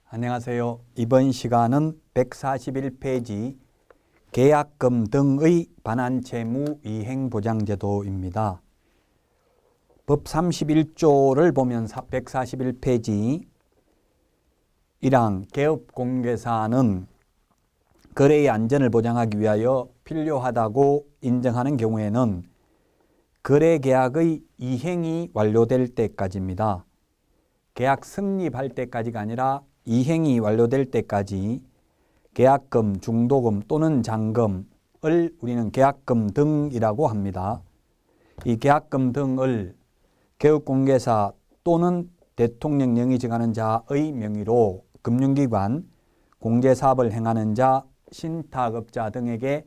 안녕하세요. 이번 시간은 141페이지 계약금 등의 반환채무 이행보장제도입니다. 법 31조를 보면 141페이지 1항 개업공개사는 거래의 안전을 보장하기 위하여 필요하다고 인정하는 경우에는 거래계약의 이행이 완료될 때까지입니다. 계약 성립할 때까지가 아니라 이행이 완료될 때까지 계약금, 중도금 또는 잔금을 우리는 계약금 등이라고 합니다. 이 계약금 등을 개업공개사 또는 대통령령이 정하는 자의 명의로 금융기관, 공제사업을 행하는 자, 신탁업자 등에게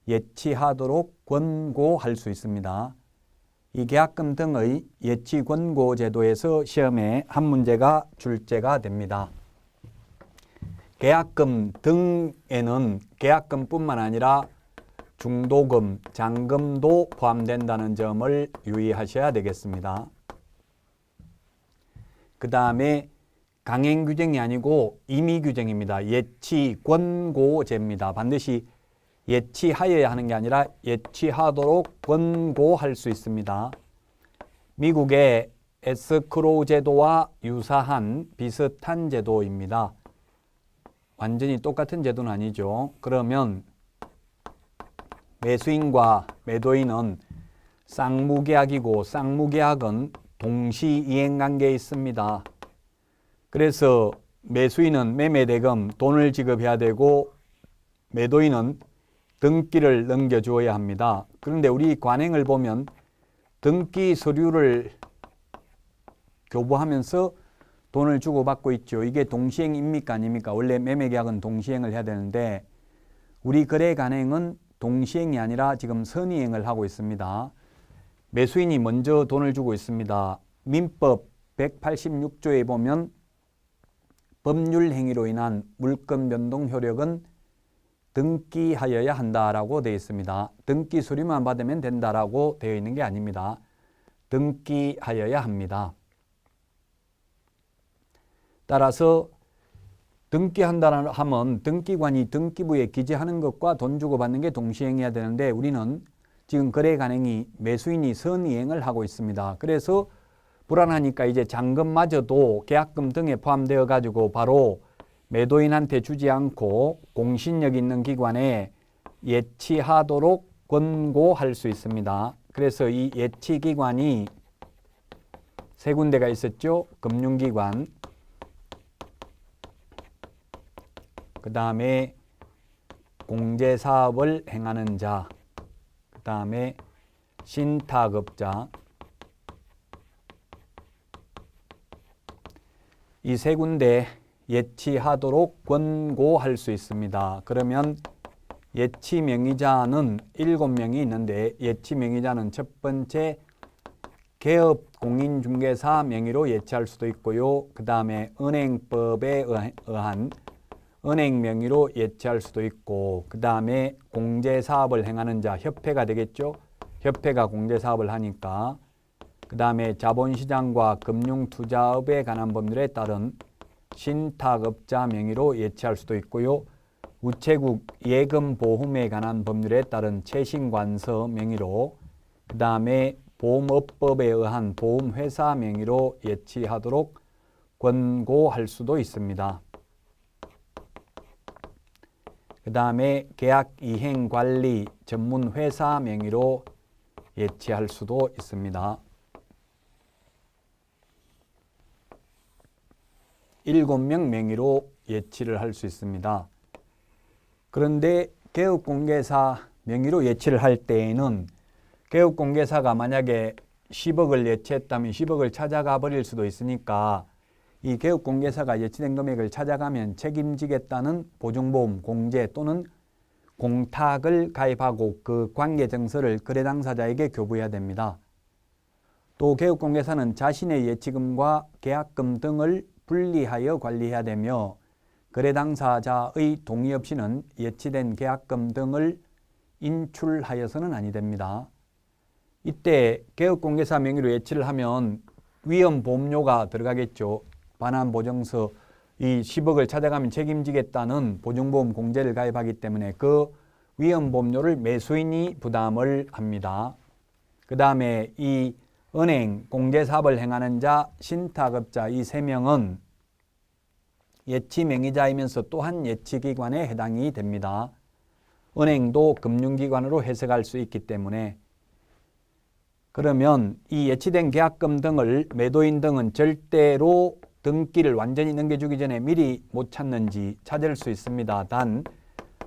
예치하도록 권고할 수 있습니다. 이 계약금 등의 예치권고 제도에서 시험에 한 문제가 출제가 됩니다. 계약금 등에는 계약금뿐만 아니라 중도금, 잔금도 포함된다는 점을 유의하셔야 되겠습니다. 그 다음에 강행규정이 아니고 임의규정입니다. 예치권고제입니다. 반드시 예치하여야 하는 게 아니라 예치하도록 권고할 수 있습니다. 미국의 에스크로우 제도와 유사한 비슷한 제도입니다. 완전히 똑같은 제도는 아니죠. 그러면 매수인과 매도인은 쌍무계약이고 쌍무계약은 동시이행관계에 있습니다. 그래서 매수인은 매매대금 돈을 지급해야 되고 매도인은 등기를 넘겨주어야 합니다. 그런데 우리 관행을 보면 등기 서류를 교부하면서 돈을 주고받고 있죠. 이게 동시행입니까 아닙니까? 원래 매매계약은 동시행을 해야 되는데 우리 거래 관행은 동시행이 아니라 지금 선의행을 하고 있습니다. 매수인이 먼저 돈을 주고 있습니다. 민법 186조에 보면 법률 행위로 인한 물권 변동 효력은 등기하여야 한다라고 되어 있습니다. 등기 서류만 받으면 된다라고 되어 있는 게 아닙니다. 등기하여야 합니다. 따라서 등기한다는 하면 등기관이 등기부에 기재하는 것과 돈 주고 받는 게 동시행해야 되는데 우리는 지금 거래 관행이 매수인이 선의행을 하고 있습니다. 그래서 불안하니까 이제 잔금마저도 계약금 등에 포함되어 가지고 바로 매도인한테 주지 않고 공신력 있는 기관에 예치하도록 권고할 수 있습니다. 그래서 이 예치기관이 세 군데가 있었죠. 금융기관, 그 다음에 공제사업을 행하는 자, 그 다음에 신탁업자, 이 세 군데 예치하도록 권고할 수 있습니다. 그러면 예치 명의자는 7명이 있는데 예치 명의자는 첫 번째 개업공인중개사 명의로 예치할 수도 있고요. 그 다음에 은행법에 의한 은행 명의로 예치할 수도 있고 그 다음에 공제사업을 행하는 자, 협회가 되겠죠. 협회가 공제사업을 하니까 그 다음에 자본시장과 금융투자업에 관한 법률에 따른 신탁업자 명의로 예치할 수도 있고요. 우체국 예금보험에 관한 법률에 따른 채신관서 명의로 그 다음에 보험업법에 의한 보험회사 명의로 예치하도록 권고할 수도 있습니다. 그 다음에 계약이행관리 전문회사 명의로 예치할 수도 있습니다. 7명 명의로 예치를 할 수 있습니다. 그런데 개업공개사 명의로 예치를 할 때에는 개업공개사가 만약에 10억을 예치했다면 10억을 찾아가 버릴 수도 있으니까 이 개업공개사가 예치된 금액을 찾아가면 책임지겠다는 보증보험, 공제 또는 공탁을 가입하고 그 관계증서를 거래 당사자에게 교부해야 됩니다. 또 개업공개사는 자신의 예치금과 계약금 등을 분리하여 관리해야 되며 거래 당사자의 동의 없이는 예치된 계약금 등을 인출하여서는 아니 됩니다. 이때 개업공개사 명의로 예치를 하면 위험보험료가 들어가겠죠. 반환보증서 이 10억을 찾아가면 책임지겠다는 보증보험 공제를 가입하기 때문에 그 위험보험료를 매수인이 부담을 합니다. 그 다음에 이 은행, 공제사업을 행하는 자, 신탁업자 이 3명은 예치명의자이면서 또한 예치기관에 해당이 됩니다. 은행도 금융기관으로 해석할 수 있기 때문에 그러면 이 예치된 계약금 등을 매도인 등은 절대로 등기를 완전히 넘겨주기 전에 미리 못 찾는지 찾을 수 있습니다. 단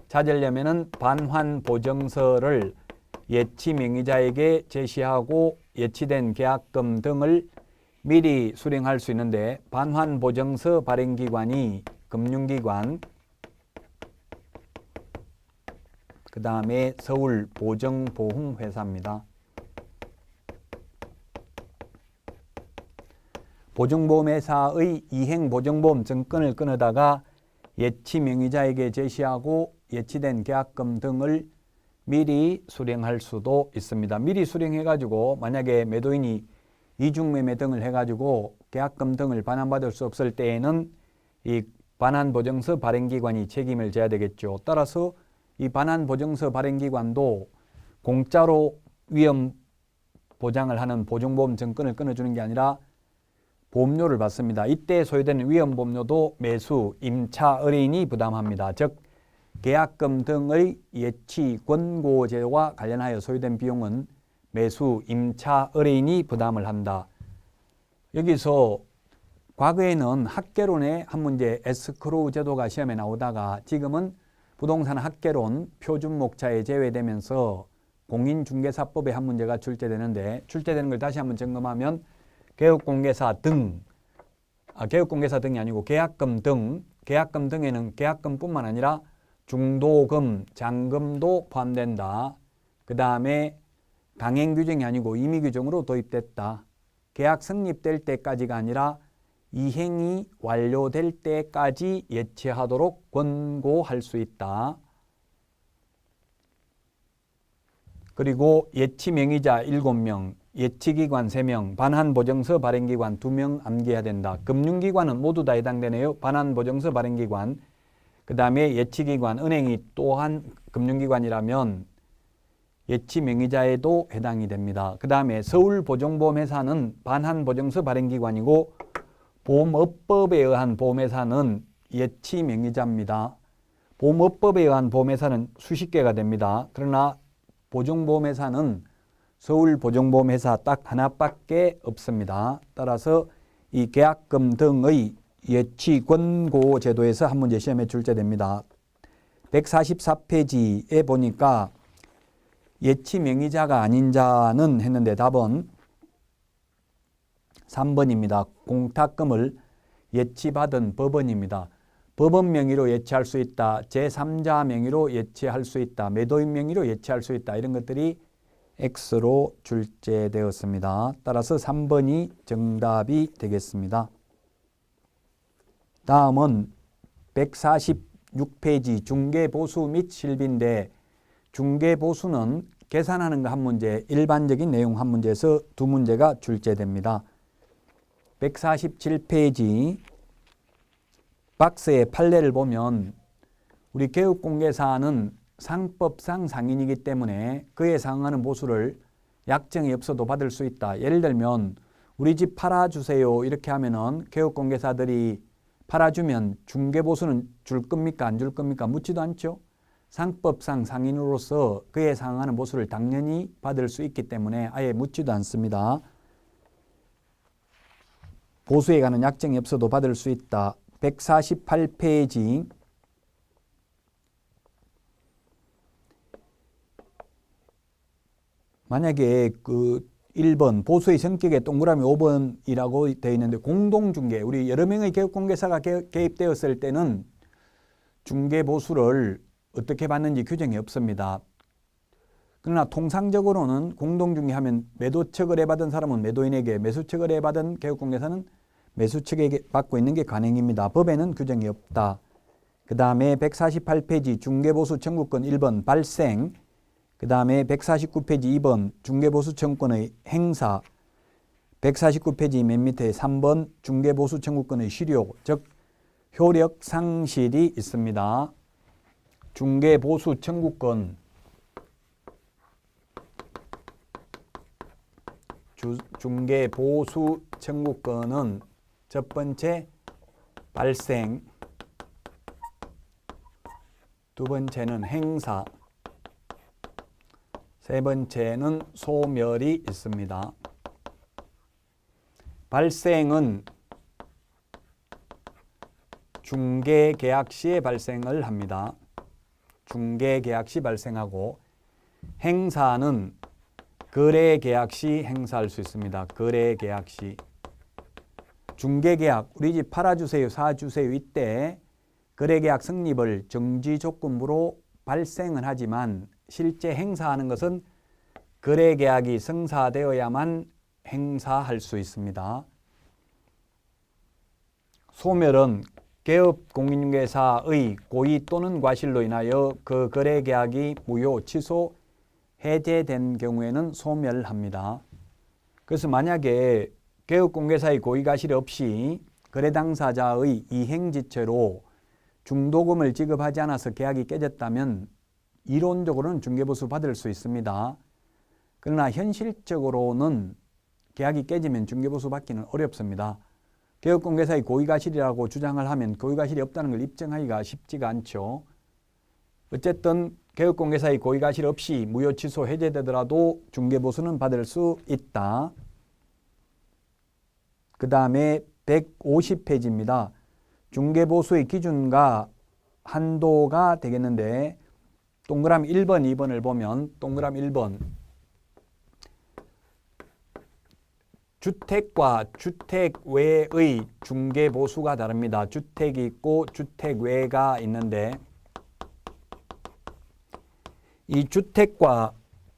찾으려면은 반환 보증서를 예치 명의자에게 제시하고 예치된 계약금 등을 미리 수령할 수 있는데 반환 보증서 발행기관이 금융기관, 그 다음에 서울보증보험회사입니다. 보증보험회사의 이행보증보험 증권을 끊어다가 예치 명의자에게 제시하고 예치된 계약금 등을 미리 수령할 수도 있습니다. 미리 수령해가지고 만약에 매도인이 이중매매 등을 해가지고 계약금 등을 반환받을 수 없을 때에는 이 반환보증서 발행기관이 책임을 져야 되겠죠. 따라서 이 반환보증서 발행기관도 공짜로 위험 보장을 하는 보증보험 증권을 끊어주는 게 아니라 보험료를 받습니다. 이때 소요되는 위험보험료도 매수, 임차 의뢰인이 부담합니다. 즉 계약금 등의 예치 권고제와 관련하여 소요된 비용은 매수, 임차 의뢰인이 부담을 한다. 여기서 과거에는 학개론의 한 문제 에스크로우 제도가 시험에 나오다가 지금은 부동산 학개론 표준목차에 제외되면서 공인중개사법의 한 문제가 출제되는데 출제되는 걸 다시 한번 점검하면 개업공개사 등, 개업공개사 등이 아니고 계약금 등, 계약금 등에는 계약금뿐만 아니라 중도금, 잔금도 포함된다. 그 다음에 강행규정이 아니고 임의규정으로 도입됐다. 계약 성립될 때까지가 아니라 이행이 완료될 때까지 예치하도록 권고할 수 있다. 그리고 예치명의자 7명, 예치기관 3명, 반환보증서 발행기관 2명 암기해야 된다. 금융기관은 모두 다 해당되네요. 반환보증서 발행기관, 그 다음에 예치기관, 은행이 또한 금융기관이라면 예치명의자에도 해당이 됩니다. 그 다음에 서울보증보험회사는 반환보증서 발행기관이고 보험업법에 의한 보험회사는 예치명의자입니다. 보험업법에 의한 보험회사는 수십 개가 됩니다. 그러나 보증보험회사는 서울보증보험회사 딱 하나밖에 없습니다. 따라서 이 계약금 등의 예치 권고 제도에서 한 문제 시험에 출제됩니다. 144페이지에 보니까 예치 명의자가 아닌 자는 했는데 답은 3번입니다. 공탁금을 예치받은 법원입니다. 법원 명의로 예치할 수 있다. 제3자 명의로 예치할 수 있다. 매도인 명의로 예치할 수 있다. 이런 것들이 X로 출제되었습니다. 따라서 3번이 정답이 되겠습니다. 다음은 146페이지 중개보수 및 실비인데 중개보수는 계산하는 거 한 문제, 일반적인 내용 한 문제에서 두 문제가 출제됩니다. 147페이지 박스의 판례를 보면 우리 개업공개사는 상법상 상인이기 때문에 그에 상응하는 보수를 약정이 없어도 받을 수 있다. 예를 들면 우리 집 팔아주세요 이렇게 하면은 개업공개사들이 팔아주면 중개보수는 줄 겁니까 안 줄 겁니까? 묻지도 않죠. 상법상 상인으로서 그에 상응하는 보수를 당연히 받을 수 있기 때문에 아예 묻지도 않습니다. 보수에 관한 약정이 없어도 받을 수 있다. 148페이지 만약에 그 1번 보수의 성격에 동그라미 5번이라고 되어 있는데 공동중개, 우리 여러 명의 개업공개사가 개입되었을 때는 중개보수를 어떻게 받는지 규정이 없습니다. 그러나 통상적으로는 공동중개하면 매도측 의뢰받은 사람은 매도인에게, 매수측 의뢰받은 개업공개사는 매수측에게 받고 있는 게 관행입니다. 법에는 규정이 없다. 그 다음에 148페이지 중개보수 청구권 1번 발생, 그 다음에 149페이지 2번 중개보수 청구권의 행사, 149페이지 맨 밑에 3번 중개보수 청구권의 실효, 즉 효력 상실이 있습니다. 중개 보수 청구권, 중개 보수 청구권은 첫 번째 발생, 두 번째는 행사, 세 번째는 소멸이 있습니다. 발생은 중개계약 시에 발생을 합니다. 중개계약 시 발생하고, 행사는 거래계약 시 행사할 수 있습니다. 거래계약 시. 중개계약, 우리 집 팔아주세요, 사주세요 이때 거래계약 성립을 정지조건부로 발생은 하지만 실제 행사하는 것은 거래계약이 성사되어야만 행사할 수 있습니다. 소멸은 개업 공인중개사의 고의 또는 과실로 인하여 그 거래계약이 무효, 취소, 해제된 경우에는 소멸합니다. 그래서 만약에 개업공개사의 고의 과실이 없이 거래 당사자의 이행지체로 중도금을 지급하지 않아서 계약이 깨졌다면 이론적으로는 중개보수 받을 수 있습니다. 그러나 현실적으로는 계약이 깨지면 중개보수 받기는 어렵습니다. 개업공개사의 고의과실이라고 주장을 하면 고의과실이 없다는 걸 입증하기가 쉽지가 않죠. 어쨌든 개업공개사의 고의과실 없이 무효 취소 해제되더라도 중개보수는 받을 수 있다. 그 다음에 150페이지입니다. 중개보수의 기준과 한도가 되겠는데 동그라미 1번, 2번을 보면 동그라미 1번 주택과 주택 외의 중개보수가 다릅니다. 주택이 있고 주택 외가 있는데 이 주택과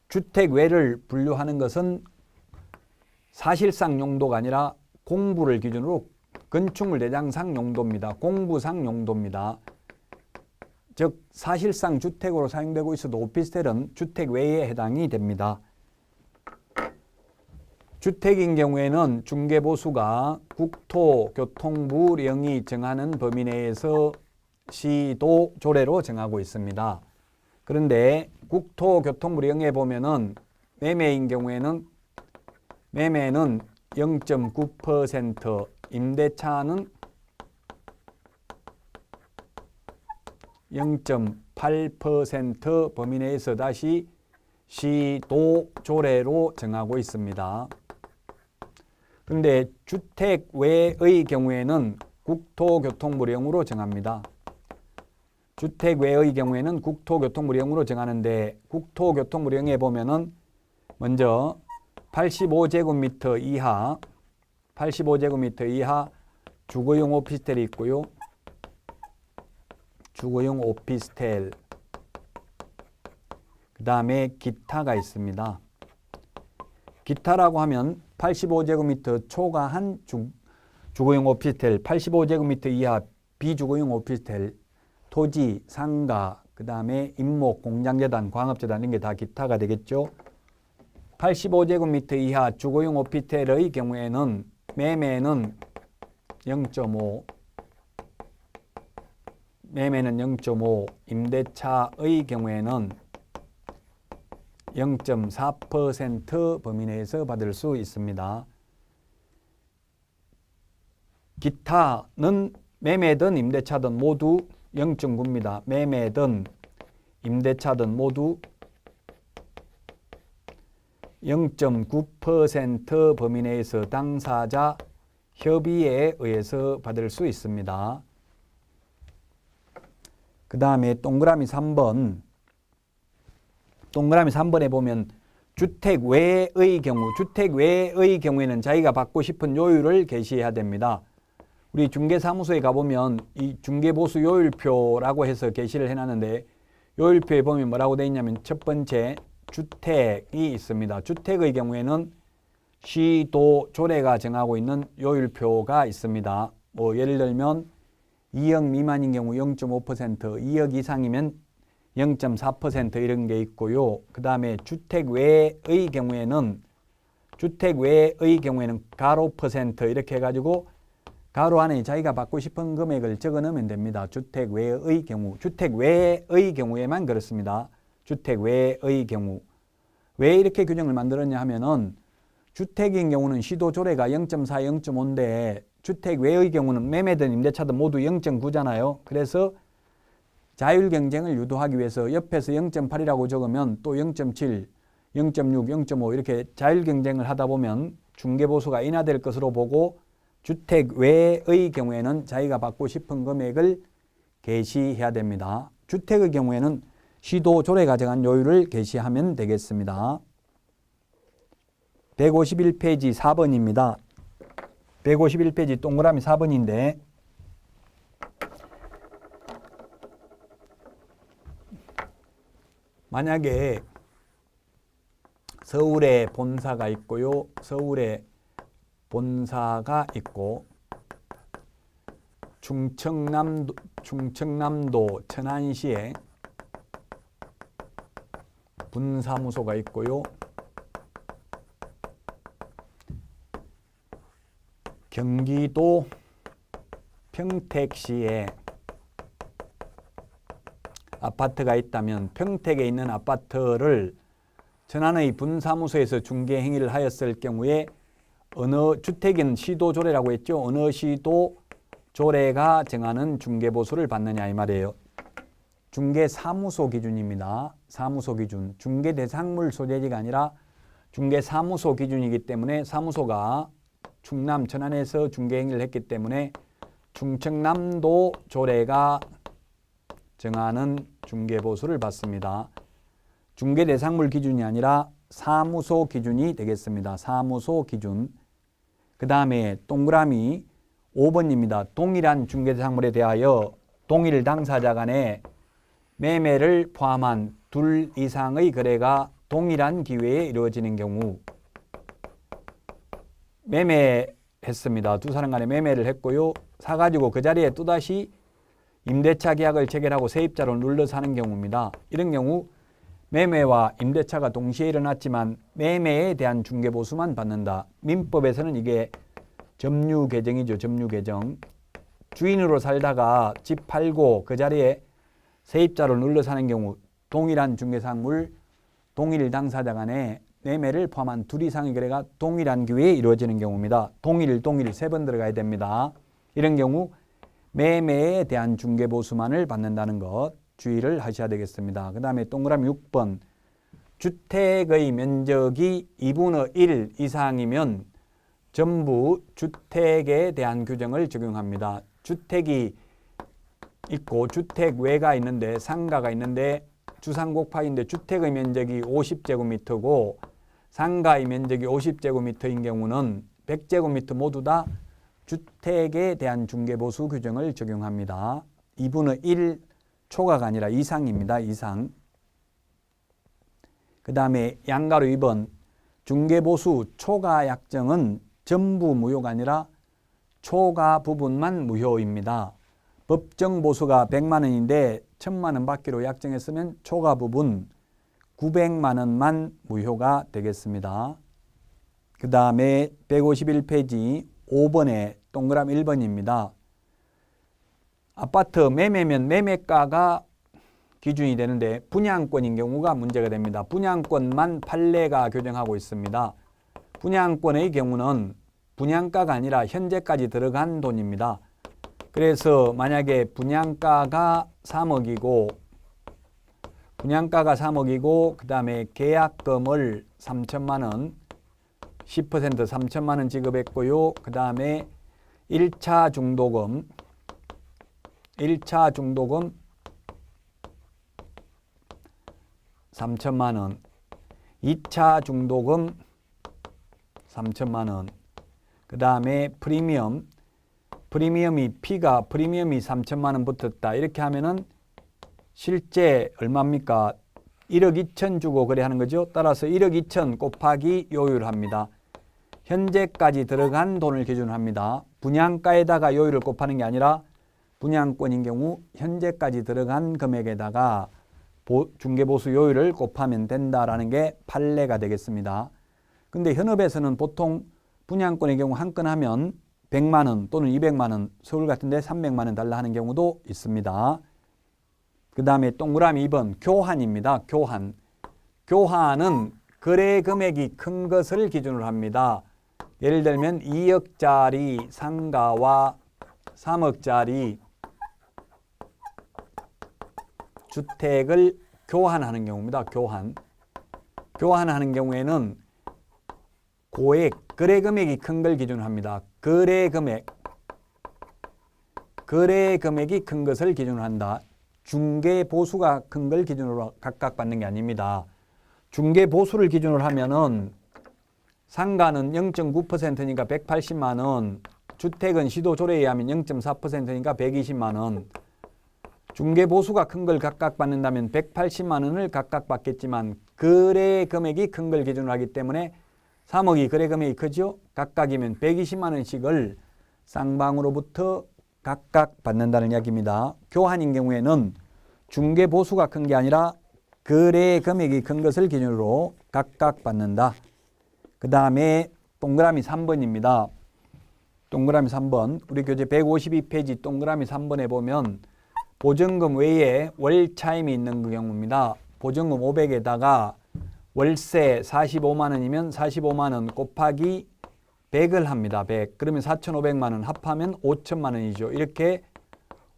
주택 외를 분류하는 것은 사실상 용도가 아니라 공부를 기준으로 건축물 대장상 용도입니다. 공부상 용도입니다. 즉 사실상 주택으로 사용되고 있어도 오피스텔은 주택 외에 해당이 됩니다. 주택인 경우에는 중개보수가 국토교통부령이 정하는 범위 내에서 시도 조례로 정하고 있습니다. 그런데 국토교통부령에 보면은 매매인 경우에는 매매는 0.9%, 임대차는 0.8% 범위 내에서 다시 시도 조례로 정하고 있습니다. 그런데 주택 외의 경우에는 국토교통부령으로 정합니다. 주택 외의 경우에는 국토교통부령으로 정하는데 국토교통부령에 보면은 먼저 85제곱미터 이하 85제곱미터 이하 주거용 오피스텔이 있고요. 주거용 오피스텔 그 다음에 기타가 있습니다. 기타라고 하면 85제곱미터 초과한 주거용 오피스텔, 85제곱미터 이하 비주거용 오피스텔, 토지, 상가, 그 다음에 임목, 공장재단, 광업재단 이런 게 다 기타가 되겠죠. 85제곱미터 이하 주거용 오피스텔의 경우에는 매매는 0.5, 임대차의 경우에는 0.4% 범위 내에서 받을 수 있습니다. 기타는 매매든 임대차든 모두 0.9입니다. 매매든 임대차든 모두 0.9% 범위 내에서 당사자 협의에 의해서 받을 수 있습니다. 그 다음에 동그라미 3번. 동그라미 3번에 보면 주택 외의 경우에는 자기가 받고 싶은 요율을 게시해야 됩니다. 우리 중개사무소에 가보면 이 중개보수 요율표라고 해서 게시를 해놨는데 요율표에 보면 뭐라고 되어 있냐면 첫 번째 주택이 있습니다. 주택의 경우에는 시도 조례가 정하고 있는 요율표가 있습니다. 뭐 예를 들면 2억 미만인 경우 0.5%, 2억 이상이면 0.4% 이런 게 있고요. 그 다음에 주택 외의 경우에는 가로 퍼센트 이렇게 해가지고 가로 안에 자기가 받고 싶은 금액을 적어 넣으면 됩니다. 주택 외의 경우, 주택 외의 경우에만 그렇습니다. 주택 외의 경우. 왜 이렇게 규정을 만들었냐 하면은 주택인 경우는 시도 조례가 0.4, 0.5인데 주택 외의 경우는 매매든 임대차든 모두 0.9잖아요. 그래서 자율 경쟁을 유도하기 위해서 옆에서 0.8이라고 적으면 또 0.7, 0.6, 0.5 이렇게 자율 경쟁을 하다 보면 중개보수가 인하될 것으로 보고 주택 외의 경우에는 자기가 받고 싶은 금액을 게시해야 됩니다. 주택의 경우에는 시도 조례가 정한 요율을 게시하면 되겠습니다. 151페이지 4번입니다. 151페이지 동그라미 4번인데 만약에 서울에 본사가 있고요. 서울에 본사가 있고 충청남도 천안시에 분사무소가 있고요. 경기도 평택시에 아파트가 있다면 평택에 있는 아파트를 천안의 분사무소에서 중개 행위를 하였을 경우에 어느 주택인 시도조례라고 했죠. 어느 시도조례가 정하는 중개보수를 받느냐 이 말이에요. 중개사무소 기준입니다. 사무소 기준. 중개대상물 소재지가 아니라 중개사무소 기준이기 때문에 사무소가 충남 천안에서 중개행위를 했기 때문에 충청남도 조례가 정하는 중개보수를 받습니다. 중개대상물 기준이 아니라 사무소 기준이 되겠습니다. 사무소 기준. 그 다음에 동그라미 5번입니다. 동일한 중개대상물에 대하여 동일 당사자 간의 매매를 포함한 둘 이상의 거래가 동일한 기회에 이루어지는 경우 매매했습니다. 두 사람 간에 매매를 했고요. 사가지고 그 자리에 또다시 임대차 계약을 체결하고 세입자로 눌러서 하는 경우입니다. 이런 경우 매매와 임대차가 동시에 일어났지만 매매에 대한 중개보수만 받는다. 민법에서는 이게 점유계정이죠. 점유계정. 주인으로 살다가 집 팔고 그 자리에 세입자로 눌러서 하는 경우 동일한 중개상물, 동일 당사자 간의 매매를 포함한 둘 이상의 거래가 동일한 기회에 이루어지는 경우입니다. 동일 세 번 들어가야 됩니다. 이런 경우 매매에 대한 중개보수만을 받는다는 것 주의를 하셔야 되겠습니다. 그 다음에 동그라미 6번 주택의 면적이 2분의 1 이상이면 전부 주택에 대한 규정을 적용합니다. 주택이 있고 주택 외가 있는데 상가가 있는데 주상곡파인데 주택의 면적이 50제곱미터고 상가의 면적이 50제곱미터인 경우는 100제곱미터 모두 다 주택에 대한 중개보수 규정을 적용합니다. 2분의 1 초과가 아니라 이상입니다. 이상. 그 다음에 양가로 2번 중개보수 초과 약정은 전부 무효가 아니라 초과 부분만 무효입니다. 법정 보수가 100만 원인데 1000만 원 받기로 약정했으면 초과 부분 900만 원만 무효가 되겠습니다. 그 다음에 151페이지 5번에 동그라미 1번입니다. 아파트 매매면 매매가가 기준이 되는데 분양권인 경우가 문제가 됩니다. 분양권만 판례가 규정하고 있습니다. 분양권의 경우는 분양가가 아니라 현재까지 들어간 돈입니다. 그래서 만약에 분양가가 3억이고 그 다음에 계약금을 3천만 원 10% 3천만 원 지급했고요. 그 다음에 1차 중도금 3천만 원 2차 중도금 3천만 원 그 다음에 프리미엄이 3천만 원 붙었다. 이렇게 하면은 실제 얼마입니까? 1억 2천 주고 거래하는 거죠. 따라서 1억 2천 곱하기 요율을 합니다. 현재까지 들어간 돈을 기준으로 합니다. 분양가에다가 요율을 곱하는 게 아니라 분양권인 경우 현재까지 들어간 금액에다가 중개보수 요율을 곱하면 된다라는 게 판례가 되겠습니다. 근데 현업에서는 보통 분양권의 경우 한 건 하면 100만 원 또는 200만 원, 서울 같은 데 300만 원 달라 하는 경우도 있습니다. 그 다음에 동그라미 2번 교환입니다. 교환. 교환은 거래 금액이 큰 것을 기준으로 합니다. 예를 들면 2억짜리 상가와 3억짜리 주택을 교환하는 경우입니다. 교환. 교환하는 경우에는 고액, 거래 금액이 큰 걸 기준으로 합니다. 거래 금액이 큰 것을 기준으로 한다. 중개 보수가 큰 걸 기준으로 각각 받는 게 아닙니다. 중개 보수를 기준으로 하면은 상가는 0.9%니까 180만 원, 주택은 시도 조례에 의하면 0.4%니까 120만 원. 중개 보수가 큰 걸 각각 받는다면 180만 원을 각각 받겠지만 거래 금액이 큰 걸 기준으로 하기 때문에 3억이 거래 금액이 크죠? 각각이면 120만 원씩을 쌍방으로부터 각각 받는다는 이야기입니다. 교환인 경우에는 중개 보수가 큰 게 아니라 거래 금액이 큰 것을 기준으로 각각 받는다. 그 다음에 동그라미 3번입니다. 동그라미 3번. 우리 교재 152페이지 동그라미 3번에 보면 보증금 외에 월차임이 있는 그 경우입니다. 보증금 500에다가 월세 45만 원이면 45만 원 곱하기 100을 합니다. 100. 그러면 4,500만 원 합하면 5천만 원이죠. 이렇게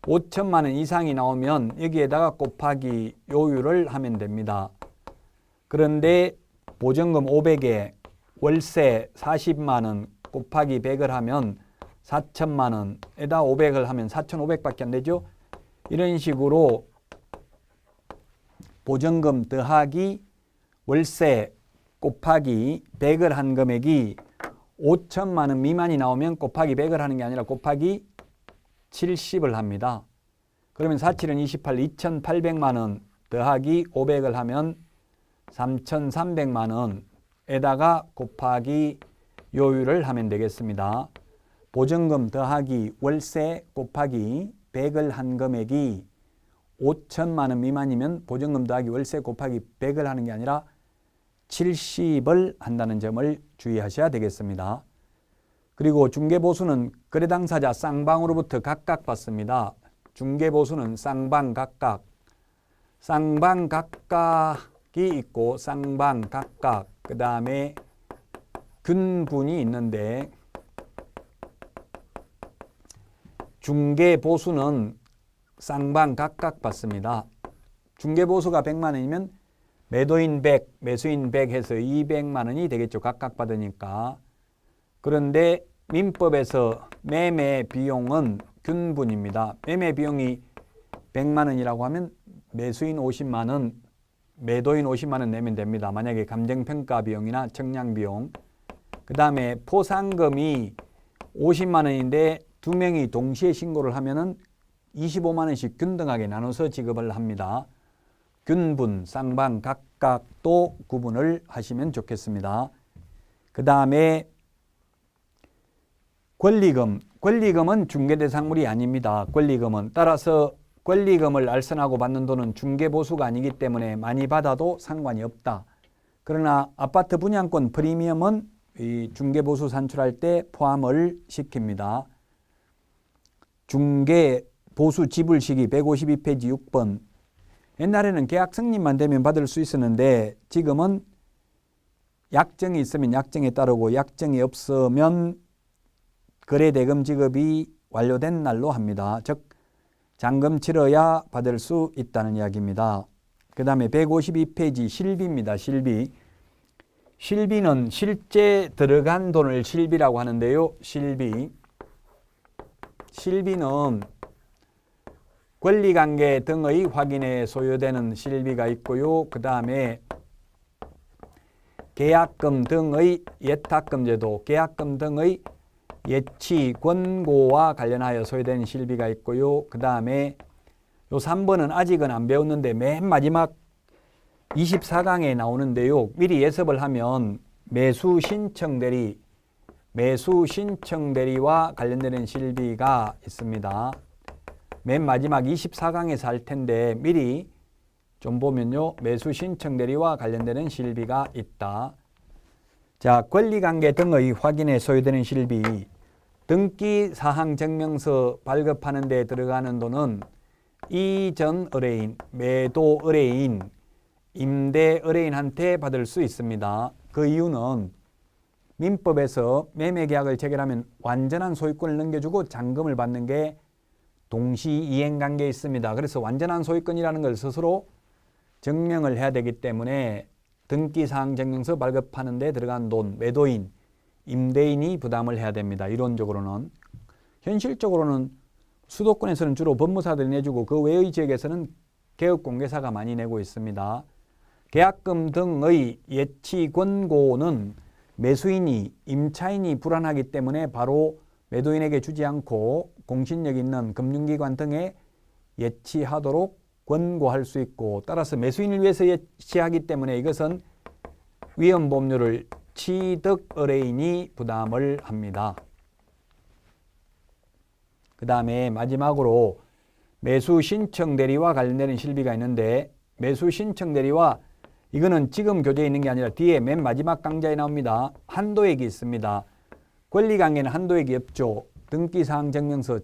5천만 원 이상이 나오면 여기에다가 곱하기 요율을 하면 됩니다. 그런데 보증금 500에 월세 40만 원 곱하기 100을 하면 4천만 원에다 500을 하면 4,500밖에 안 되죠. 이런 식으로 보증금 더하기 월세 곱하기 100을 한 금액이 5천만 원 미만이 나오면 곱하기 100을 하는 게 아니라 곱하기 70을 합니다. 그러면 47은 28, 2,800만 원 더하기 500을 하면 3,300만 원에다가 곱하기 요율을 하면 되겠습니다. 보증금 더하기 월세 곱하기 100을 한 금액이 5천만 원 미만이면 보증금 더하기 월세 곱하기 100을 하는 게 아니라 70을 한다는 점을 주의하셔야 되겠습니다. 그리고 중개보수는 거래 당사자 쌍방으로부터 각각 받습니다. 중개보수는 쌍방 각각, 쌍방 각각이 있고 쌍방 각각, 그 다음에 균분이 있는데 중개보수는 쌍방 각각 받습니다. 중개보수가 100만 원이면 매도인 100, 매수인 100 해서 200만 원이 되겠죠. 각각 받으니까. 그런데 민법에서 매매 비용은 균분입니다. 매매 비용이 100만 원이라고 하면 매수인 50만 원, 매도인 50만 원 내면 됩니다. 만약에 감정평가 비용이나 청량 비용. 그 다음에 포상금이 50만 원인데 두 명이 동시에 신고를 하면은 25만 원씩 균등하게 나눠서 지급을 합니다. 균분, 쌍방, 각각도 구분을 하시면 좋겠습니다. 그 다음에 권리금. 권리금은 중개대상물이 아닙니다. 권리금은. 따라서 권리금을 알선하고 받는 돈은 중개보수가 아니기 때문에 많이 받아도 상관이 없다. 그러나 아파트 분양권 프리미엄은 이 중개보수 산출할 때 포함을 시킵니다. 중개보수 지불 시기 152페이지 6번. 옛날에는 계약 승인만 되면 받을 수 있었는데 지금은 약정이 있으면 약정에 따르고 약정이 없으면 거래대금 지급이 완료된 날로 합니다. 즉 잔금 치러야 받을 수 있다는 이야기입니다. 그 다음에 152페이지 실비입니다. 실비. 실비는 실제 들어간 돈을 실비라고 하는데요. 실비. 실비는 권리관계 등의 확인에 소요되는 실비가 있고요. 그 다음에 계약금 등의 예탁금 제도, 계약금 등의 예치, 권고와 관련하여 소요되는 실비가 있고요. 그 다음에 요 3번은 아직은 안 배웠는데 맨 마지막 24강에 나오는데요. 미리 예습을 하면 매수 신청 대리와 관련되는 실비가 있습니다. 맨 마지막 24강에서 할 텐데 미리 좀 보면요. 매수 신청 대리와 관련되는 실비가 있다. 자, 권리관계 등의 확인에 소요되는 실비. 등기 사항 증명서 발급하는 데 들어가는 돈은 이전 의뢰인, 매도 의뢰인, 임대 의뢰인한테 받을 수 있습니다. 그 이유는 민법에서 매매계약을 체결하면 완전한 소유권을 넘겨주고 잔금을 받는 게 동시 이행관계에 있습니다. 그래서 완전한 소유권이라는 걸 스스로 증명을 해야 되기 때문에 등기사항 증명서 발급하는 데 들어간 돈, 매도인, 임대인이 부담을 해야 됩니다. 이론적으로는. 현실적으로는 수도권에서는 주로 법무사들이 내주고 그 외의 지역에서는 개업공개사가 많이 내고 있습니다. 계약금 등의 예치 권고는 매수인이, 임차인이 불안하기 때문에 바로 매도인에게 주지 않고 공신력 있는 금융기관 등에 예치하도록 권고할 수 있고, 따라서 매수인을 위해서 예치하기 때문에 이것은 위험보험료를 취득 의뢰인이 부담을 합니다. 그 다음에 마지막으로 매수 신청 대리와 관련되는 실비가 있는데, 매수 신청 대리와 이거는 지금 교재에 있는 게 아니라 뒤에 맨 마지막 강좌에 나옵니다. 한도액이 있습니다. 권리관계는 한도액이 없죠. 등기사항 증명서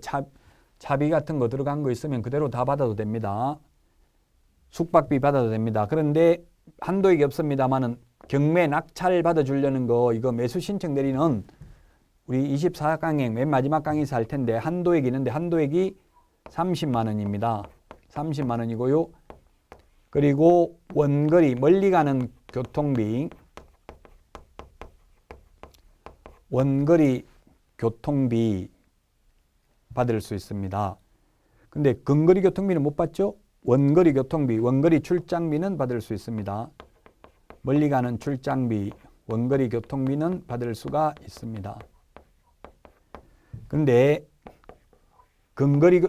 차비 같은 거 들어간 거 있으면 그대로 다 받아도 됩니다. 숙박비 받아도 됩니다. 그런데 한도액이 없습니다만은 경매 낙찰 받아주려는 거, 이거 매수 신청 대리는 우리 24강행 맨 마지막 강의에서 할 텐데 한도액이 있는데 한도액이 30만 원입니다. 30만 원이고요. 그리고 원거리, 멀리 가는 교통비, 원거리 교통비 받을 수 있습니다. 근데 근거리 교통비는 못 받죠? 원거리 교통비, 원거리 출장비는 받을 수 있습니다. 멀리 가는 출장비, 원거리 교통비는 받을 수가 있습니다. 근데 근거리,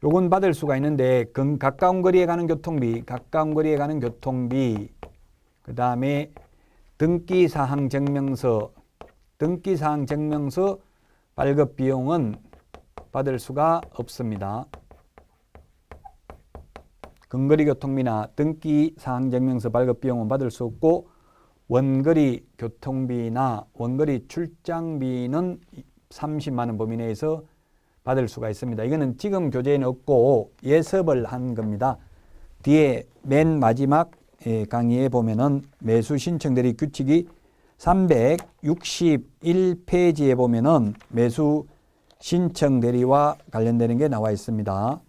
요건 받을 수가 있는데 가까운 거리에 가는 교통비, 가까운 거리에 가는 교통비, 그 다음에 등기사항 증명서, 등기사항 증명서 발급 비용은 받을 수가 없습니다. 근거리 교통비나 등기사항 증명서 발급 비용은 받을 수 없고, 원거리 교통비나 원거리 출장비는 30만 원 범위 내에서 받을 수가 있습니다. 이거는 지금 교재에는 없고 예습을 한 겁니다. 뒤에 맨 마지막 강의에 보면은 매수 신청 대리 규칙이 361페이지에 보면은 매수 신청 대리와 관련되는 게 나와 있습니다.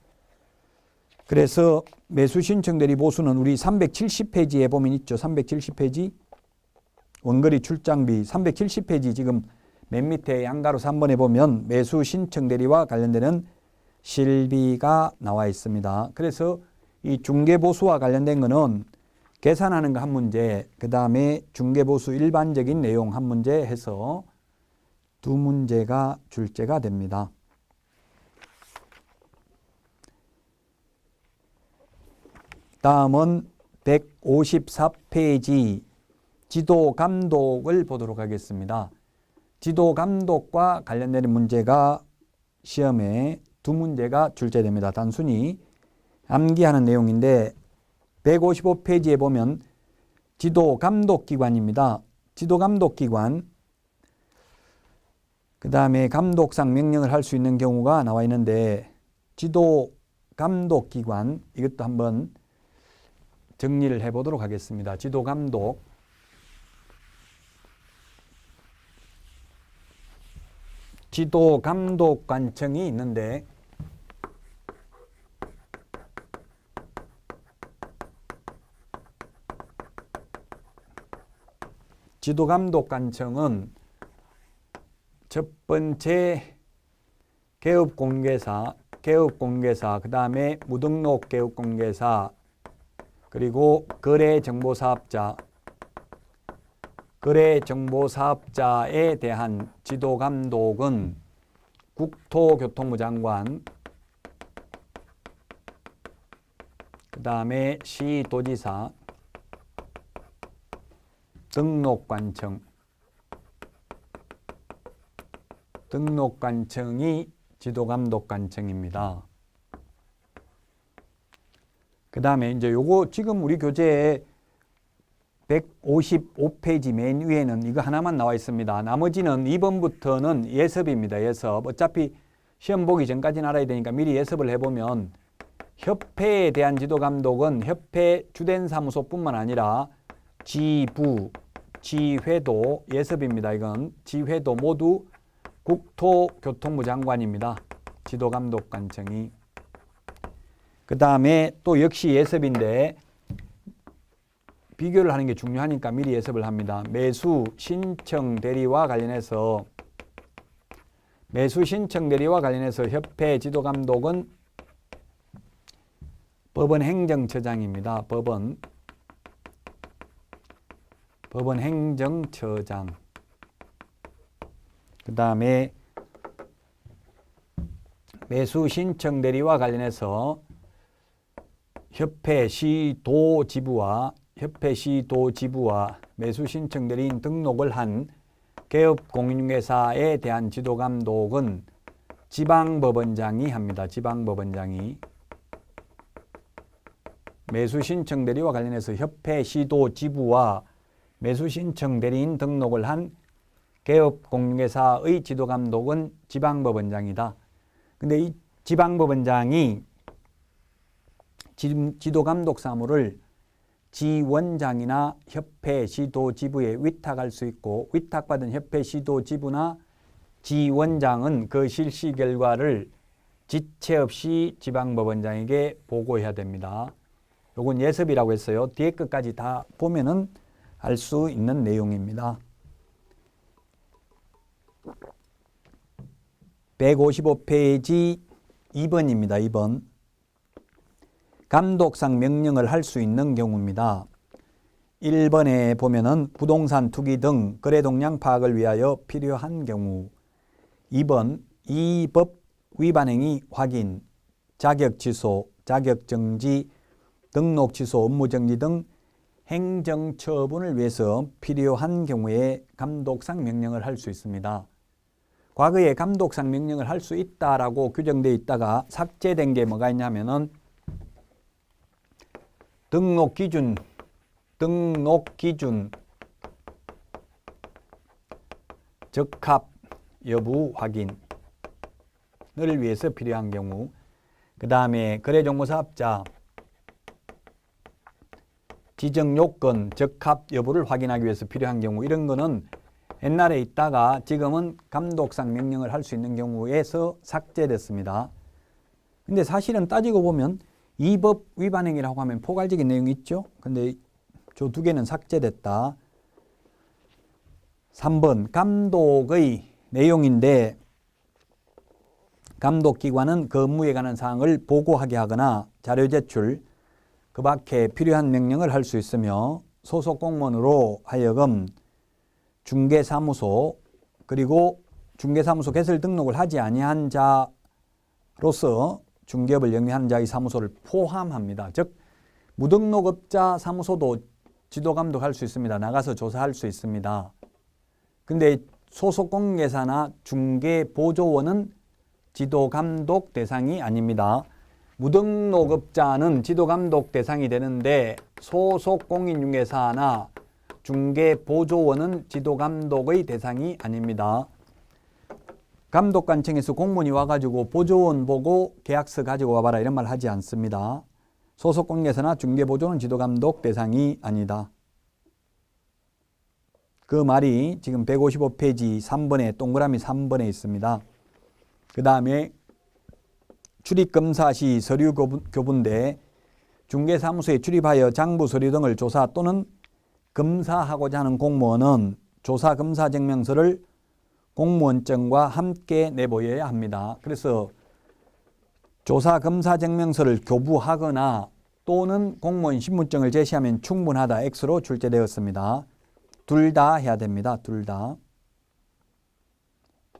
그래서 매수 신청 대리 보수는 우리 370페이지에 보면 있죠. 370페이지 원거리 출장비 370페이지 지금 맨 밑에 양가로 3번에 보면 매수 신청 대리와 관련되는 실비가 나와 있습니다. 그래서 이 중개보수와 관련된 거는 계산하는 거 한 문제, 그 다음에 중개보수 일반적인 내용 한 문제 해서 두 문제가 출제가 됩니다. 다음은 154페이지 지도 감독을 보도록 하겠습니다. 지도 감독과 관련되는 문제가 시험에 두 문제가 출제됩니다. 단순히 암기하는 내용인데 155페이지에 보면 지도 감독기관입니다. 지도 감독기관, 그 다음에 감독상 명령을 할 수 있는 경우가 나와 있는데, 지도 감독기관 이것도 한번 정리를 해보도록 하겠습니다. 지도 감독, 지도 감독관청이 있는데 지도 감독관청은 첫 번째 개업공개사, 그 다음에 무등록 개업공개사, 그리고 거래정보사업자, 거래정보사업자에 대한 지도감독은 국토교통부 장관, 그 다음에 시도지사, 등록관청이 지도감독관청입니다. 그 다음에 이제 요거 지금 우리 교재에 155페이지 맨 위에는 이거 하나만 나와 있습니다. 나머지는 2번부터는 예습입니다. 예습. 어차피 시험 보기 전까지는 알아야 되니까 미리 예습을 해보면 협회에 대한 지도감독은 협회 주된 사무소뿐만 아니라 지부, 지회도 예습입니다. 이건 지회도 모두 국토교통부 장관입니다. 지도감독관청이. 그 다음에 또 역시 예습인데 비교를 하는 게 중요하니까 미리 예습을 합니다. 매수 신청 대리와 관련해서 협회 지도감독은 법원 행정처장입니다. 법원 행정처장. 그 다음에 매수 신청 대리와 관련해서 협회 시도지부와 매수 신청 대리인 등록을 한 개업공인중개사에 대한 지도감독은 지방법원장이 합니다. 지방법원장이. 매수 신청 대리와 관련해서 협회 시도지부와 매수 신청 대리인 등록을 한 개업공인중개사의 지도감독은 지방법원장이다. 근데 이 지방법원장이 지도감독 사무를 지원장이나 협회 시도지부에 위탁할 수 있고 위탁받은 협회 시도지부나 지원장은 그 실시 결과를 지체 없이 지방법원장에게 보고해야 됩니다. 요건 예습이라고 했어요. 뒤에 끝까지 다 보면은 알 수 있는 내용입니다. 155페이지 2번입니다. 2번. 감독상 명령을 할 수 있는 경우입니다. 1번에 보면은 부동산 투기 등 거래 동향 파악을 위하여 필요한 경우. 2번 이 법 위반 행위 확인, 자격 취소, 자격 정지, 등록 취소, 업무 정지 등 행정 처분을 위해서 필요한 경우에 감독상 명령을 할 수 있습니다. 과거에 감독상 명령을 할 수 있다라고 규정되어 있다가 삭제된 게 뭐가 있냐면은 등록 기준, 적합 여부 확인을 위해서 필요한 경우, 그 다음에 거래정보사업자 지정 요건, 적합 여부를 확인하기 위해서 필요한 경우, 이런 거는 옛날에 있다가 지금은 감독상 명령을 할 수 있는 경우에서 삭제됐습니다. 근데 사실은 따지고 보면 이 법 위반 행위라고 하면 포괄적인 내용이 있죠. 근데 저 두 개는 삭제됐다. 3번 감독의 내용인데 감독기관은 그 업무에 관한 사항을 보고하게 하거나 자료 제출, 그 밖에 필요한 명령을 할 수 있으며 소속 공무원으로 하여금 중개사무소 그리고 중개사무소 개설 등록을 하지 아니한 자로서 중개업을 영위하는 자의 사무소를 포함합니다. 즉 무등록업자 사무소도 지도감독할 수 있습니다. 나가서 조사할 수 있습니다. 근데 소속공개사나 중개보조원은 지도감독 대상이 아닙니다. 무등록업자는 지도감독 대상이 되는데 소속공인중개사나 중개보조원은 지도감독의 대상이 아닙니다. 감독관청에서 공무원이 와가지고 보조원 보고 계약서 가지고 와봐라 이런 말 하지 않습니다. 소속공개사나 중개보조원은 지도감독 대상이 아니다. 그 말이 지금 155페이지 3번에 동그라미 3번에 있습니다. 그 다음에 출입검사 시 서류 교부인데 중개사무소에 출입하여 장부 서류 등을 조사 또는 검사하고자 하는 공무원은 조사 검사 증명서를 공무원증과 함께 내보여야 합니다. 그래서 조사 검사 증명서를 교부하거나 또는 공무원 신분증을 제시하면 충분하다. X로 출제되었습니다. 둘 다 해야 됩니다. 둘 다.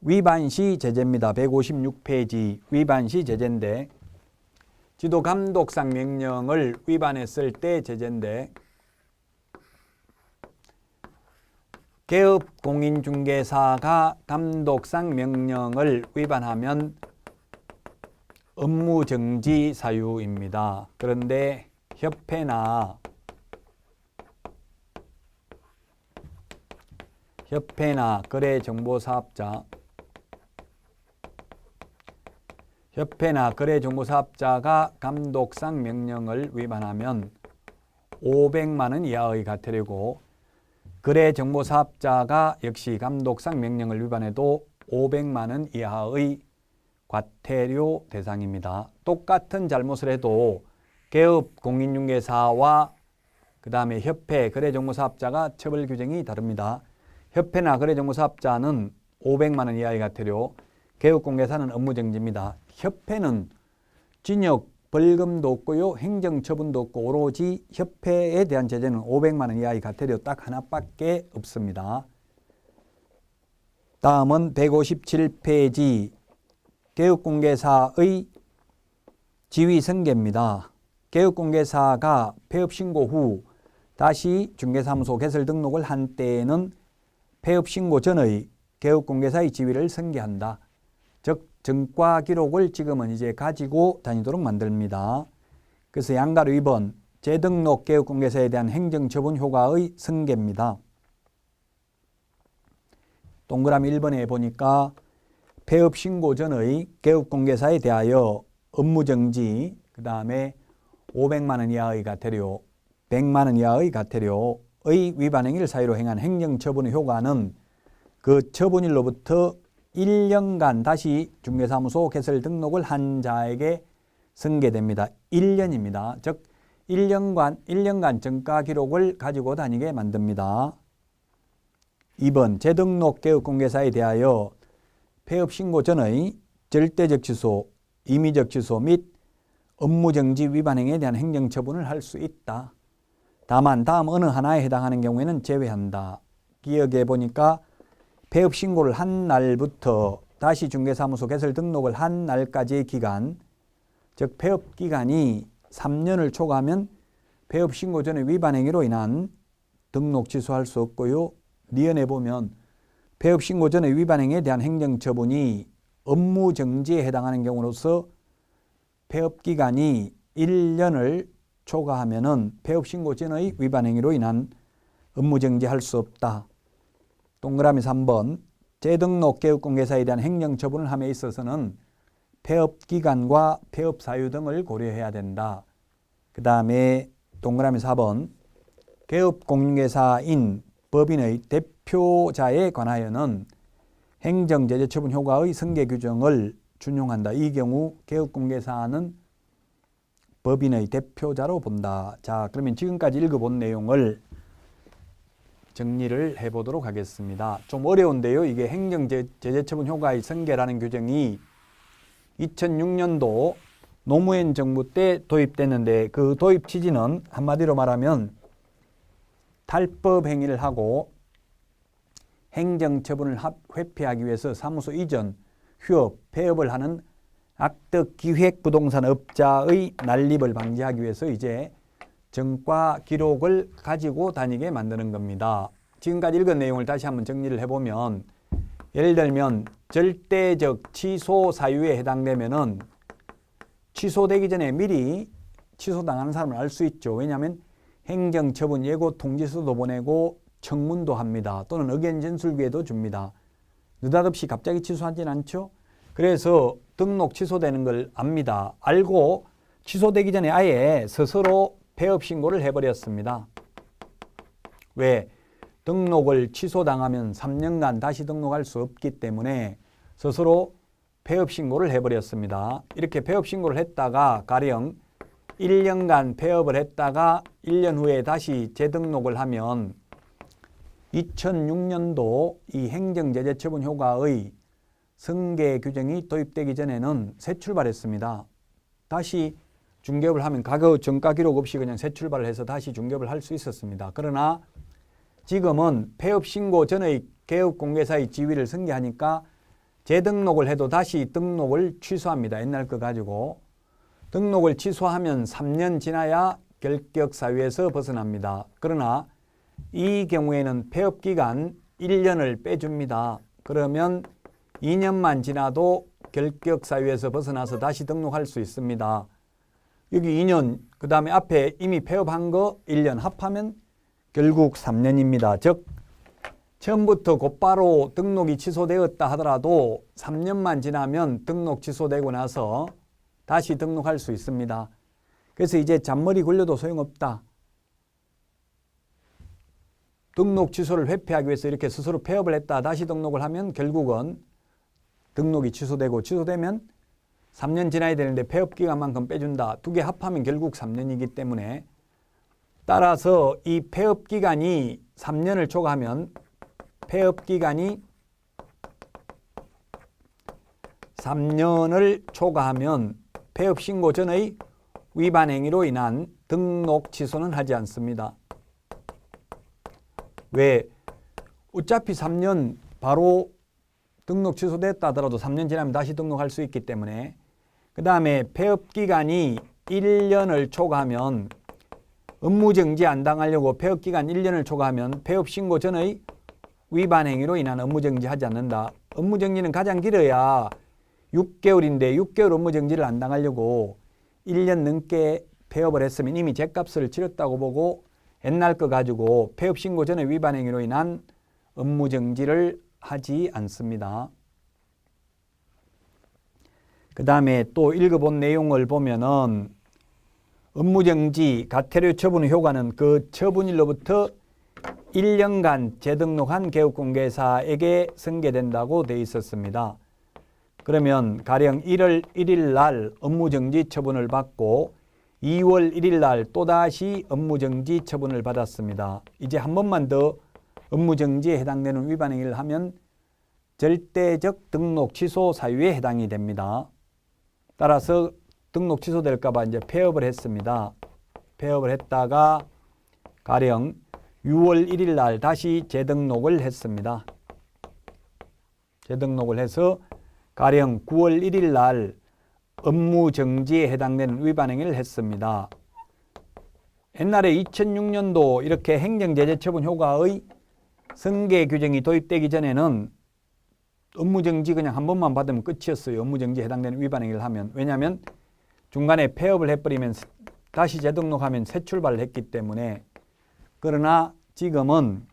위반 시 제재입니다. 156페이지 위반 시 제재인데 지도감독상 명령을 위반했을 때 제재인데 개업공인중개사가 감독상 명령을 위반하면 업무정지 사유입니다. 그런데 협회나 협회나 거래정보사업자, 협회나 거래정보사업자가 감독상 명령을 위반하면 500만 원 이하의 과태료고, 거래정보사업자가 역시 감독상 명령을 위반해도 500만 원 이하의 과태료 대상입니다. 똑같은 잘못을 해도 개업 공인중개사와 그 다음에 협회, 거래정보사업자가 처벌 규정이 다릅니다. 협회나 거래정보사업자는 500만 원 이하의 과태료, 개업공개사는 업무정지입니다. 협회는 징역, 벌금도 없고요, 행정처분도 없고 오로지 협회에 대한 제재는 500만 원 이하의 과태료 딱 하나밖에 없습니다. 다음은 157페이지 개업공개사의 지위승계입니다. 개업공개사가 폐업신고 후 다시 중개사무소 개설 등록을 한 때에는 폐업신고 전의 개업공개사의 지위를 승계한다. 즉 전과 기록을 지금은 이제 가지고 다니도록 만듭니다. 그래서 양가로 2번 재등록 개업공개사에 대한 행정처분 효과의 승계입니다. 동그라미 1번에 보니까 폐업신고 전의 개업공개사에 대하여 업무정지, 그 다음에 500만 원 이하의 과태료, 100만 원 이하의 과태료의 위반 행위를 사유로 행한 행정처분의 효과는 그 처분일로부터 1년간 다시 중개사무소 개설 등록을 한 자에게 승계됩니다. 1년입니다. 즉 1년간 전가 기록을 가지고 다니게 만듭니다. 2번 재등록 개업공개사에 대하여 폐업신고 전의 절대적 취소, 임의적 취소 및 업무정지 위반 행위에 대한 행정처분을 할 수 있다. 다만 다음 어느 하나에 해당하는 경우에는 제외한다. 기억해 보니까 폐업신고를 한 날부터 다시 중개사무소 개설 등록을 한 날까지의 기간, 즉 폐업기간이 3년을 초과하면 폐업신고 전의 위반 행위로 인한 등록 취소할 수 없고요. 니은에 보면 폐업신고 전의 위반 행위에 대한 행정처분이 업무정지에 해당하는 경우로서 폐업기간이 1년을 초과하면은 폐업신고 전의 위반 행위로 인한 업무정지할 수 없다. 동그라미 3번 재등록 개업공개사에 대한 행정처분을 함에 있어서는 폐업기간과 폐업사유 등을 고려해야 된다. 그 다음에 동그라미 4번 개업공개사인 법인의 대표자에 관하여는 행정제재처분 효과의 승계 규정을 준용한다. 이 경우 개업공개사는 법인의 대표자로 본다. 자, 그러면 지금까지 읽어본 내용을 정리를 해보도록 하겠습니다. 좀 어려운데요. 이게 행정제재처분 효과의 승계라는 규정이 2006년도 노무현 정부 때 도입됐는데 그 도입 취지는 한마디로 말하면 탈법 행위를 하고 행정처분을 회피하기 위해서 사무소 이전, 휴업, 폐업을 하는 악덕 기획부동산업자의 난립을 방지하기 위해서 이제 전과 기록을 가지고 다니게 만드는 겁니다. 지금까지 읽은 내용을 다시 한번 정리를 해보면 예를 들면 절대적 취소 사유에 해당되면은 취소되기 전에 미리 취소당하는 사람을 알 수 있죠. 왜냐하면 행정처분 예고 통지서도 보내고 청문도 합니다. 또는 의견 진술기에도 줍니다. 느닷없이 갑자기 취소하진 않죠. 그래서 등록 취소되는 걸 압니다. 알고 취소되기 전에 아예 스스로 폐업 신고를 해버렸습니다. 왜? 등록을 취소당하면 3년간 다시 등록할 수 없기 때문에 스스로 폐업 신고를 해버렸습니다. 이렇게 폐업 신고를 했다가 가령 1년간 폐업을 했다가 1년 후에 다시 재등록을 하면 2006년도 이 행정제재처분 효과의 승계 규정이 도입되기 전에는 새 출발했습니다. 다시 중개업을 하면 과거 전가 기록 없이 그냥 새 출발을 해서 다시 중개업을 할 수 있었습니다. 그러나 지금은 폐업 신고 전의 개업공개사의 지위를 승계하니까 재등록을 해도 다시 등록을 취소합니다. 옛날 거 가지고. 등록을 취소하면 3년 지나야 결격 사유에서 벗어납니다. 그러나 이 경우에는 폐업기간 1년을 빼줍니다. 그러면 2년만 지나도 결격 사유에서 벗어나서 다시 등록할 수 있습니다. 여기 2년, 그 다음에 앞에 이미 폐업한 거 1년 합하면 결국 3년입니다. 즉 처음부터 곧바로 등록이 취소되었다 하더라도 3년만 지나면 등록 취소되고 나서 다시 등록할 수 있습니다. 그래서 이제 잔머리 굴려도 소용없다. 등록 취소를 회피하기 위해서 이렇게 스스로 폐업을 했다 다시 등록을 하면 결국은 등록이 취소되고 취소되면 3년 지나야 되는데 폐업 기간만큼 빼준다. 두 개 합하면 결국 3년이기 때문에 따라서 이 폐업 기간이 3년을 초과하면 폐업 기간이 3년을 초과하면 폐업 신고 전의 위반 행위로 인한 등록 취소는 하지 않습니다. 왜? 어차피 3년 바로 등록 취소됐다 하더라도 3년 지나면 다시 등록할 수 있기 때문에 그 다음에 폐업 기간이 1년을 초과하면 업무정지 안 당하려고 폐업 기간 1년을 초과하면 폐업 신고 전의 위반 행위로 인한 업무정지 하지 않는다. 업무정지는 가장 길어야 6개월인데 6개월 업무정지를 안 당하려고 1년 넘게 폐업을 했으면 이미 죗값을 치렀다고 보고 옛날 거 가지고 폐업 신고 전의 위반 행위로 인한 업무정지를 하지 않습니다. 그 다음에 또 읽어본 내용을 보면은 업무정지, 가태료 처분 효과는 그 처분일로부터 1년간 재등록한 개업공개사에게 승계된다고 되어 있었습니다. 그러면 가령 1월 1일 날 업무정지 처분을 받고 2월 1일 날 또다시 업무정지 처분을 받았습니다. 이제 한 번만 더 업무정지에 해당되는 위반 행위를 하면 절대적 등록 취소 사유에 해당이 됩니다. 따라서 등록 취소될까 봐 이제 폐업을 했습니다. 폐업을 했다가 가령 6월 1일 날 다시 재등록을 했습니다. 재등록을 해서 가령 9월 1일 날 업무정지에 해당되는 위반 행위를 했습니다. 옛날에 2006년도 이렇게 행정제재처분 효과의 승계 규정이 도입되기 전에는 업무정지 그냥 한 번만 받으면 끝이었어요. 업무정지에 해당되는 위반 행위를 하면. 왜냐하면 중간에 폐업을 해버리면 다시 재등록하면 새 출발을 했기 때문에. 그러나 지금은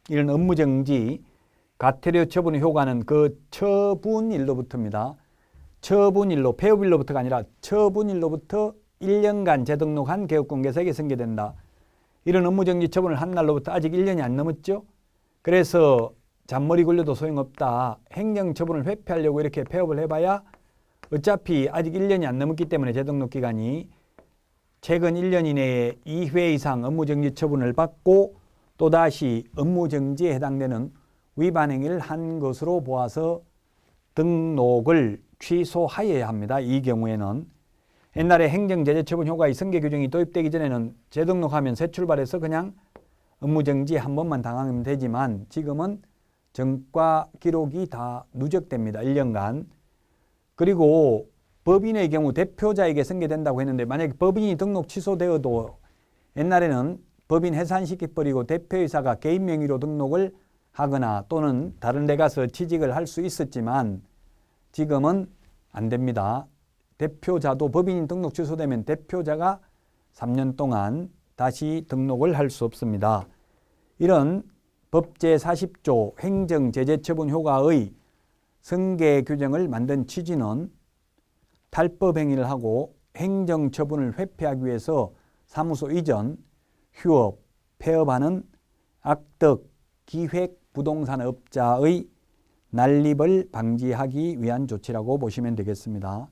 이런 업무정지, 가태료 처분 효과는 그 처분일로부터입니다. 처분일로, 폐업일로부터가 아니라 처분일로부터 1년간 재등록한 개업공개사에게 승계된다. 이런 업무정지 처분을 한 날로부터 아직 1년이 안 넘었죠. 그래서 잔머리 굴려도 소용없다. 행정처분을 회피하려고 이렇게 폐업을 해봐야 어차피 아직 1년이 안 넘었기 때문에 재등록 기간이 최근 1년 이내에 2회 이상 업무정지 처분을 받고 또다시 업무정지에 해당되는 위반 행위를 한 것으로 보아서 등록을 취소하여야 합니다. 이 경우에는 옛날에 행정제재처분 효과의 승계 규정이 도입되기 전에는 재등록하면 새 출발해서 그냥 업무정지 한 번만 당하면 되지만 지금은 전과 기록이 다 누적됩니다. 1년간. 그리고 법인의 경우 대표자에게 승계된다고 했는데 만약에 법인이 등록 취소되어도 옛날에는 법인 해산시켜버리고 대표이사가 개인 명의로 등록을 하거나 또는 다른 데 가서 취직을 할 수 있었지만 지금은 안 됩니다. 대표자도 법인이 등록 취소되면 대표자가 3년 동안 다시 등록을 할 수 없습니다. 이런 법 제40조 행정제재처분 효과의 승계 규정을 만든 취지는 탈법 행위를 하고 행정처분을 회피하기 위해서 사무소 이전, 휴업, 폐업하는 악덕 기획 부동산업자의 난립을 방지하기 위한 조치라고 보시면 되겠습니다.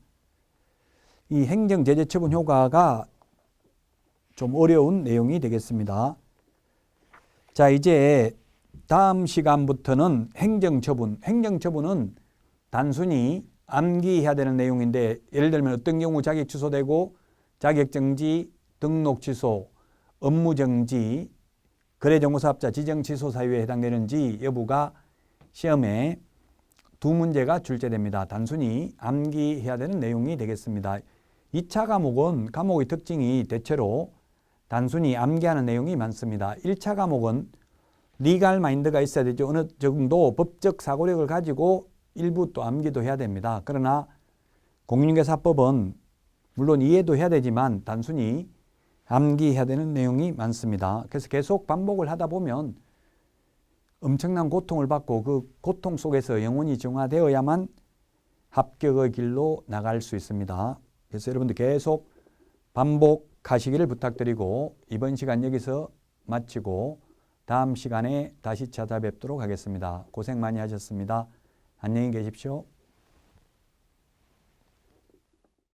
이 행정제재처분 효과가 좀 어려운 내용이 되겠습니다. 자, 이제 다음 시간부터는 행정처분. 행정처분은 단순히 암기해야 되는 내용인데 예를 들면 어떤 경우 자격 취소되고 자격정지, 등록 취소, 업무정지, 거래정보사업자 지정 취소 사유에 해당되는지 여부가 시험에 두 문제가 출제됩니다. 단순히 암기해야 되는 내용이 되겠습니다. 2차 과목은 과목의 특징이 대체로 단순히 암기하는 내용이 많습니다. 1차 과목은 리갈 마인드가 있어야 되죠. 어느 정도 법적 사고력을 가지고 일부 또 암기도 해야 됩니다. 그러나 공인중개사법은 물론 이해도 해야 되지만 단순히 암기해야 되는 내용이 많습니다. 그래서 계속 반복을 하다 보면 엄청난 고통을 받고 그 고통 속에서 영혼이 정화되어야만 합격의 길로 나갈 수 있습니다. 그래서 여러분들 계속 반복하시기를 부탁드리고 이번 시간 여기서 마치고 다음 시간에 다시 찾아뵙도록 하겠습니다. 고생 많이 하셨습니다. 안녕히 계십시오.